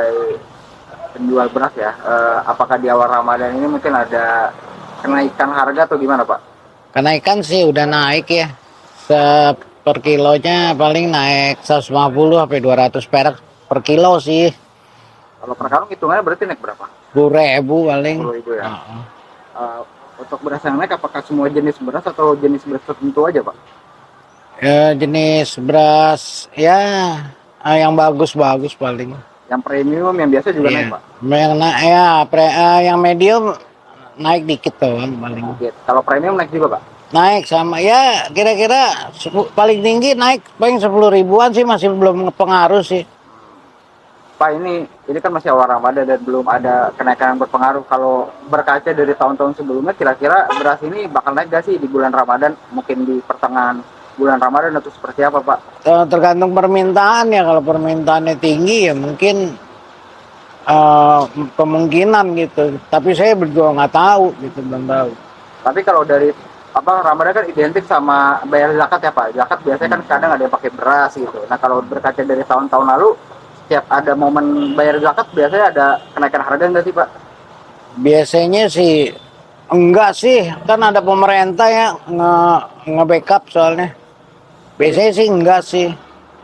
sebagai penjual beras ya, apakah di awal Ramadan ini mungkin ada kenaikan harga atau gimana Pak? Kenaikan sih udah naik ya. Per kilonya paling naik 150 sampai 200 perak per kilo sih. Kalau per karung hitungannya berarti naik berapa? 10.000 paling. 10.000 ya. Heeh. Untuk beras yang naik apakah semua jenis beras atau jenis beras tertentu aja Pak? Jenis beras ya, yang bagus-bagus paling. Yang premium yang biasa juga naik Iya. Pak? Yang medium naik dikit doang paling. Oke. Kalau premium naik juga Pak? Naik sama ya, kira-kira paling tinggi naik paling 10 ribuan sih, masih belum pengaruh sih. Pak, ini kan masih awal Ramadan dan belum ada kenaikan yang berpengaruh. Kalau berkaca dari tahun-tahun sebelumnya, kira-kira beras ini bakal naik gak sih di bulan Ramadan? Mungkin di pertengahan bulan Ramadan atau seperti apa Pak? Tergantung permintaan ya, kalau permintaannya tinggi ya mungkin kemungkinan gitu. Tapi saya berdua nggak tahu gitu, belum tahu. Tapi kalau dari Ramadan kan identik sama bayar zakat ya Pak. Zakat biasanya kan kadang ada yang pakai beras gitu. Nah kalau berkaca dari tahun-tahun lalu, setiap ada momen bayar zakat biasanya ada kenaikan harga nggak sih Pak? Biasanya sih enggak sih, kan ada pemerintah ya nge-backup soalnya. Biasanya sih enggak sih.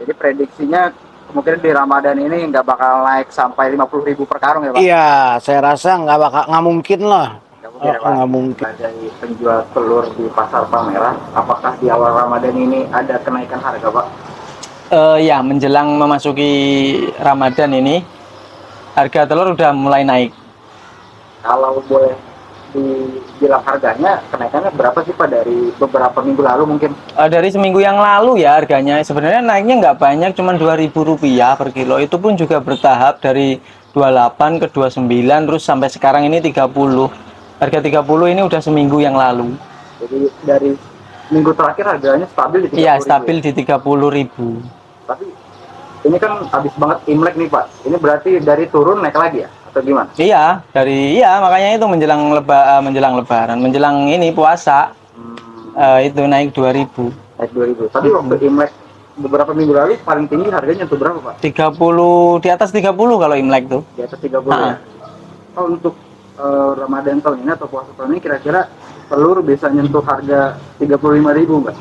Jadi prediksinya kemungkinan di Ramadan ini nggak bakal naik sampai 50.000 per karung ya Pak? Iya, saya rasa nggak mungkin lah. Nggak mungkin ya Pak? Nggak mungkin. Dari penjual telur di Pasar Palmerah, apakah di awal Ramadan ini ada kenaikan harga Pak? Ya, menjelang memasuki Ramadan ini, harga telur udah mulai naik. Kalau boleh dibilang harganya, kenaikannya berapa sih Pak dari beberapa minggu lalu mungkin? Dari seminggu yang lalu ya harganya, sebenarnya naiknya nggak banyak, cuma Rp2.000 per kilo. Itu pun juga bertahap dari 28 ke 29, terus sampai sekarang ini 30. Harga 30 ini udah seminggu yang lalu. Jadi dari minggu terakhir harganya stabil di 30.000? Iya, stabil di 30.000. Tapi ini kan habis banget Imlek nih Pak. Ini berarti dari turun naik lagi ya? Atau gimana? Iya, makanya itu menjelang lebaran, menjelang ini puasa, itu naik 2.000. Naik 2.000. Tapi waktu Imlek beberapa minggu lalu paling tinggi harganya tuh berapa Pak? 30, di atas 30 kalau Imlek tuh. Di atas 30 ya? Oh, untuk Ramadan tahun ini atau puasa tahun ini kira-kira telur bisa nyentuh harga 35.000 Mbak?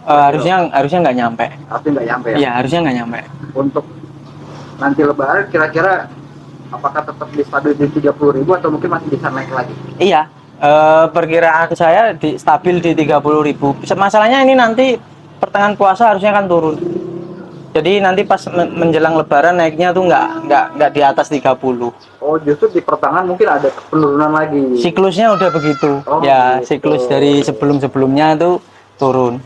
Harusnya nggak nyampe. Harusnya nggak nyampe ya? Iya, harusnya nggak nyampe. Untuk nanti lebaran kira-kira apakah tetap di stabil di 30.000 atau mungkin masih bisa naik lagi? Iya, perkiraan saya stabil di 30.000. Masalahnya ini nanti pertengahan puasa harusnya kan turun. Jadi nanti pas menjelang lebaran naiknya tuh nggak di atas 30. Oh, justru di pertengahan mungkin ada penurunan lagi. Siklusnya udah begitu. Oh, ya, gitu. Siklus dari sebelum-sebelumnya tuh turun.